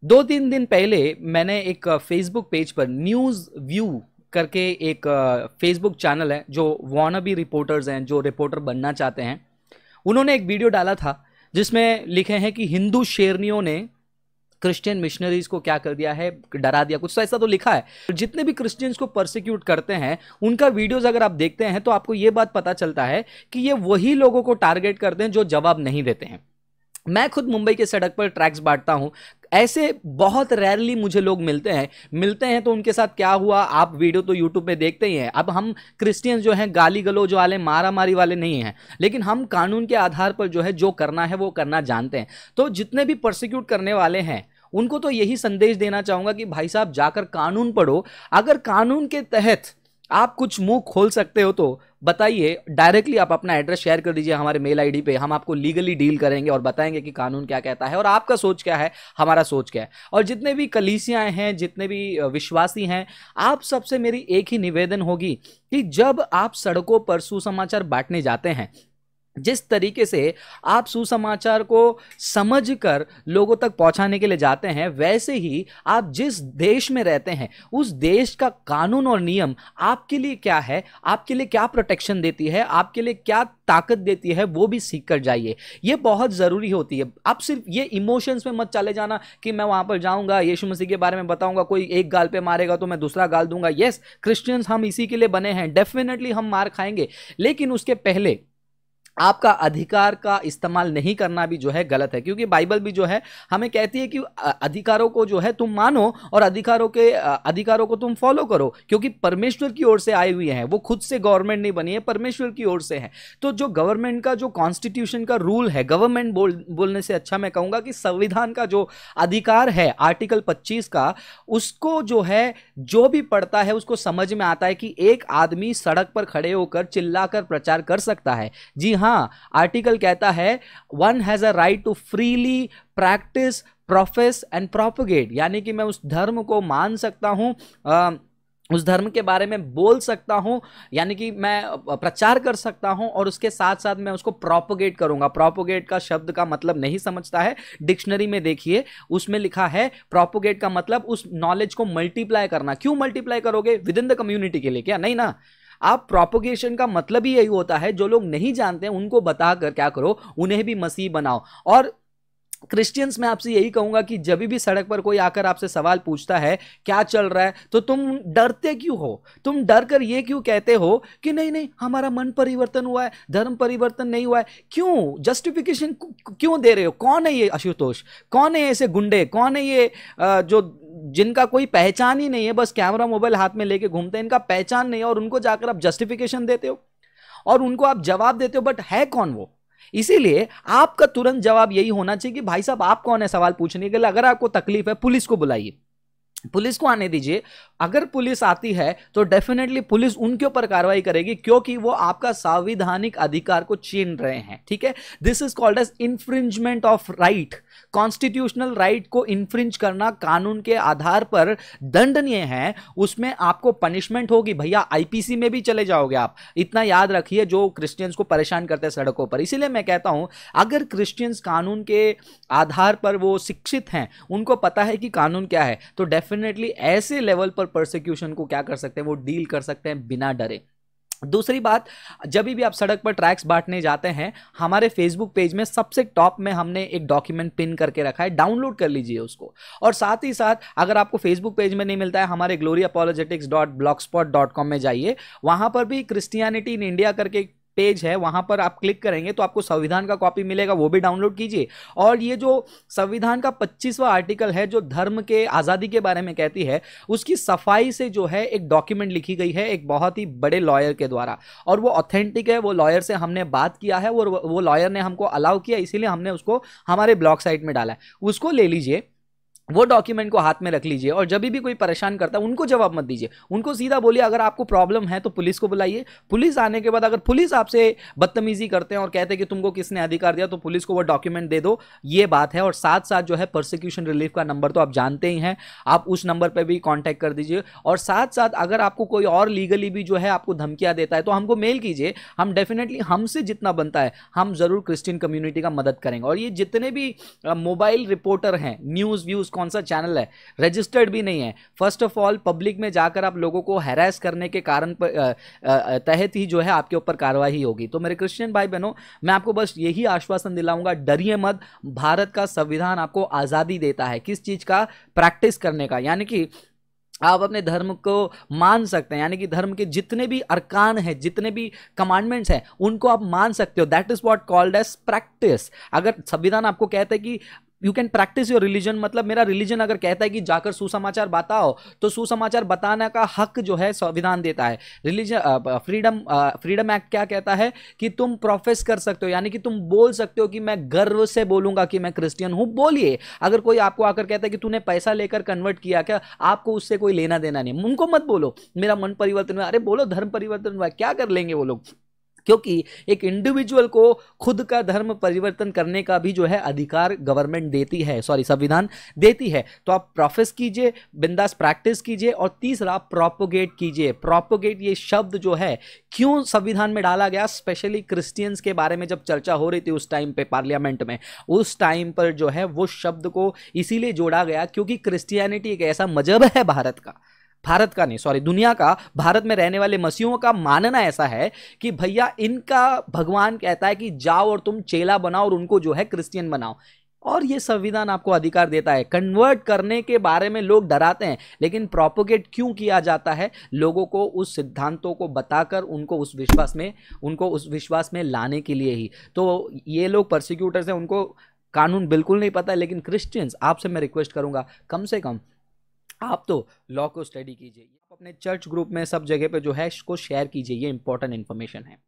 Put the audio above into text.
2-3 दिन पहले मैंने एक फेसबुक पेज पर न्यूज़ व्यू करके एक फेसबुक चैनल है जो वॉनाबी रिपोर्टर्स हैं, जो रिपोर्टर बनना चाहते हैं, उन्होंने एक वीडियो डाला था जिसमें लिखे हैं कि हिंदू शेरनियों ने क्रिश्चियन मिशनरीज को क्या कर दिया है, डरा दिया, कुछ तो ऐसा तो लिखा है। जितने भी क्रिश्चियंस को परसिक्यूट करते हैं उनका वीडियोस अगर आप देखते हैं तो आपको यह बात पता चलता है कि ये वही लोगों को टारगेट करते हैं जो जवाब नहीं देते हैं। मैं खुद मुंबई के सड़क पर ट्रैक्स बांटता हूं, ऐसे बहुत रेयरली मुझे लोग मिलते हैं तो उनके साथ क्या हुआ आप वीडियो तो यूट्यूब पे देखते ही हैं। अब हम क्रिश्चियंस जो हैं गाली गलौज वाले, मारा मारी वाले नहीं हैं, लेकिन हम कानून के आधार पर जो है जो करना है वो करना जानते हैं। तो जितने भी परसिक्यूट करने वाले हैं उनको तो यही संदेश देना चाहूंगा कि भाई साहब जाकर कानून पढ़ो। अगर कानून के तहत आप कुछ मुंह खोल सकते हो तो बताइए, डायरेक्टली आप अपना एड्रेस शेयर कर दीजिए हमारे मेल आईडी पे, हम आपको लीगली डील करेंगे और बताएंगे कि कानून क्या कहता है और आपका सोच क्या है, हमारा सोच क्या है। और जितने भी कलीसियाएं हैं, जितने भी विश्वासी हैं, आप सबसे मेरी एक ही निवेदन होगी कि जब आप सड़कों पर सुसमाचार बांटने जाते हैं, जिस तरीके से आप सुसमाचार को समझकर लोगों तक पहुंचाने के लिए जाते हैं, वैसे ही आप जिस देश में रहते हैं उस देश का कानून और नियम आपके लिए क्या है, आपके लिए क्या प्रोटेक्शन देती है, आपके लिए क्या ताकत देती है, वो भी सीख कर जाइए। ये बहुत ज़रूरी होती है। आप सिर्फ ये इमोशंस में मत चले जाना कि मैं वहां पर जाऊंगा, यीशु मसीह के बारे में बताऊंगा, कोई एक गाल पे मारेगा तो मैं दूसरा गाल दूंगा। यस, क्रिश्चियंस हम इसी के लिए बने हैं, डेफिनेटली हम मार खाएंगे, लेकिन उसके पहले आपका अधिकार का इस्तेमाल नहीं करना भी जो है गलत है, क्योंकि बाइबल भी जो है हमें कहती है कि अधिकारों को जो है तुम मानो और अधिकारों को तुम फॉलो करो, क्योंकि परमेश्वर की ओर से आई हुई है, वो खुद से गवर्नमेंट नहीं बनी है, परमेश्वर की ओर से है। तो जो गवर्नमेंट का जो कॉन्स्टिट्यूशन का रूल है, गवर्नमेंट बोलने से अच्छा मैं कहूंगा कि संविधान का जो अधिकार है आर्टिकल 25 का, उसको जो है जो भी पढ़ता है उसको समझ में आता है कि एक आदमी सड़क पर खड़े होकर चिल्लाकर प्रचार कर सकता है। जी हाँ, आर्टिकल कहता है one has a right to freely practise, profess and propagate, यानी कि मैं उस धर्म को मान सकता हूं, उस धर्म के बारे में बोल सकता हूं, यानी कि मैं प्रचार कर सकता हूं और उसके साथ साथ मैं उसको प्रोपगेट करूंगा। प्रोपगेट का शब्द का मतलब नहीं समझता है, डिक्शनरी में देखिए, उसमें लिखा है प्रोपगेट का मतलब उस नॉलेज को मल्टीप्लाई करना। क्यों मल्टीप्लाई करोगे? विद इन द कम्युनिटी के लिए, क्या? नहीं ना। आप प्रोपोगेशन का मतलब ही यही होता है, जो लोग नहीं जानते हैं उनको बताकर क्या करो, उन्हें भी मसीह बनाओ। और क्रिश्चियंस में आपसे यही कहूंगा कि जब भी सड़क पर कोई आकर आपसे सवाल पूछता है क्या चल रहा है, तो तुम डरते क्यों हो? तुम डर कर ये क्यों कहते हो कि नहीं नहीं हमारा मन परिवर्तन हुआ है, धर्म परिवर्तन नहीं हुआ है? क्यों जस्टिफिकेशन क्यों दे रहे हो? कौन है ये आशुतोष? कौन है ऐसे गुंडे? कौन है ये जो जिनका कोई पहचान ही नहीं है, बस कैमरा मोबाइल हाथ में लेके घूमते हैं, इनका पहचान नहीं है और उनको जाकर आप जस्टिफिकेशन देते हो और उनको आप जवाब देते हो, बट है कौन वो? इसीलिए आपका तुरंत जवाब यही होना चाहिए कि भाई साहब आप कौन है सवाल पूछने के लिए? अगर आपको तकलीफ है पुलिस को बुलाइए, पुलिस को आने दीजिए। अगर पुलिस आती है तो डेफिनेटली पुलिस उनके ऊपर कार्रवाई करेगी, क्योंकि वो आपका संवैधानिक अधिकार को छीन रहे हैं। ठीक है, this is called as infringement of right. Constitutional right को इंफ्रिंज करना कानून के आधार पर दंडनीय है, उसमें आपको पनिशमेंट होगी। भैया आईपीसी में भी चले जाओगे आप, इतना याद रखिए, जो क्रिश्चियंस को परेशान करते हैं सड़कों पर। इसीलिए मैं कहता हूं अगर क्रिश्चियंस कानून के आधार पर वो शिक्षित हैं, उनको पता है कि कानून क्या है, तो डेफिनेटली ऐसे लेवल पर परसिक्यूशन को क्या कर सकते हैं, वो डील कर सकते हैं बिना डरे। दूसरी बात, जब भी आप सड़क पर ट्रैक्स बांटने जाते हैं, हमारे फेसबुक पेज में सबसे टॉप में हमने एक डॉक्यूमेंट पिन करके रखा है, डाउनलोड कर लीजिए उसको। और साथ ही साथ अगर आपको फेसबुक पेज में नहीं मिलता है, हमारे gloryapologetics.blogspot.com में जाइए, वहां पर भी क्रिश्चियनिटी इन इंडिया करके पेज है, वहां पर आप क्लिक करेंगे तो आपको संविधान का कॉपी मिलेगा, वो भी डाउनलोड कीजिए। और ये जो संविधान का 25वां आर्टिकल है जो धर्म के आजादी के बारे में कहती है, उसकी सफाई से जो है एक डॉक्यूमेंट लिखी गई है एक बहुत ही बड़े लॉयर के द्वारा, और वो ऑथेंटिक है। वो लॉयर से हमने बात किया है और वो लॉयर ने हमको अलाउ किया, इसीलिए हमने उसको हमारे ब्लॉग साइट में डाला है। उसको ले लीजिए, वो डॉक्यूमेंट को हाथ में रख लीजिए, और जब भी कोई परेशान करता है उनको जवाब मत दीजिए, उनको सीधा बोलिए अगर आपको प्रॉब्लम है तो पुलिस को बुलाइए। पुलिस आने के बाद अगर पुलिस आपसे बदतमीजी करते हैं और कहते हैं कि तुमको किसने अधिकार दिया, तो पुलिस को वो डॉक्यूमेंट दे दो, ये बात है। और साथ साथ जो है परसिक्यूशन रिलीफ का नंबर तो आप जानते ही हैं, आप उस नंबर पर भी कॉन्टैक्ट कर दीजिए। और साथ साथ अगर आपको कोई और लीगली भी जो है आपको धमकियां देता है तो हमको मेल कीजिए, हम डेफिनेटली हमसे जितना बनता है हम जरूर क्रिश्चियन कम्युनिटी का मदद करेंगे। और ये जितने भी मोबाइल रिपोर्टर हैं, न्यूज़ व्यूज़ कौन सा चैनल है, रजिस्टर्ड भी नहीं है। फर्स्ट ऑफ ऑल पब्लिक में जाकर आप लोगों को हैरेस करने के कारण तहत ही जो है आपके ऊपर कार्रवाई होगी। तो मेरे क्रिश्चियन भाई बहनों, मैं आपको बस यही आश्वासन दिलाऊंगा, डरिए मत। भारत का संविधान आपको आज़ादी देता है किस चीज़ का, प्रैक्टिस करने का, यानी कि आप अपने धर्म को मान सकते हैं, यानी कि धर्म के जितने भी अरकान हैं, जितने भी कमांडमेंट्स हैं, उनको आप मान सकते हो। That is what called as practice. अगर संविधान आपको कहता है कि you can practice your religion, मतलब मेरा रिलीजन अगर कहता है कि जाकर सुसमाचार बताओ, तो सुसमाचार बताने का हक जो है संविधान देता है। रिलीजन फ्रीडम एक्ट क्या कहता है कि तुम प्रोफेस कर सकते हो, यानी कि तुम बोल सकते हो कि मैं गर्व से बोलूंगा कि मैं क्रिश्चियन हूं, बोलिए। अगर कोई आपको आकर कहता है कि तूने पैसा लेकर कन्वर्ट किया क्या, आपको उससे कोई लेना देना नहीं, उनको मत बोलो मेरा मन परिवर्तन हुआ। अरे बोलो धर्म परिवर्तन हुआ, क्या कर लेंगे वो लोग, क्योंकि एक इंडिविजुअल को खुद का धर्म परिवर्तन करने का भी जो है अधिकार गवर्नमेंट देती है, सॉरी संविधान देती है। तो आप प्रोफेस कीजिए, बिंदास प्रैक्टिस कीजिए। और तीसरा, प्रोपोगेट कीजिए। प्रोपोगेट ये शब्द जो है क्यों संविधान में डाला गया, स्पेशली क्रिश्चियंस के बारे में जब चर्चा हो रही थी उस टाइम पे पार्लियामेंट में, उस टाइम पर जो है वो शब्द को इसीलिए जोड़ा गया क्योंकि क्रिश्चियनिटी एक ऐसा मजहब है भारत का नहीं, सॉरी दुनिया का, भारत में रहने वाले मसीहों का मानना ऐसा है कि भैया इनका भगवान कहता है कि जाओ और तुम चेला बनाओ और उनको जो है क्रिश्चियन बनाओ। और ये संविधान आपको अधिकार देता है। कन्वर्ट करने के बारे में लोग डराते हैं, लेकिन प्रोपोगेट क्यों किया जाता है, लोगों को उस सिद्धांतों को बताकर उनको उस विश्वास में लाने के लिए ही। तो ये लोग परसिक्यूटर्स हैं, उनको कानून बिल्कुल नहीं पता है, लेकिन क्रिश्चियंस, आपसे मैं रिक्वेस्ट करूंगा कम से कम आप तो लॉ को स्टडी कीजिए, आप अपने चर्च ग्रुप में सब जगह पे जो है इसको शेयर कीजिए, ये इंपॉर्टेंट इन्फॉर्मेशन है।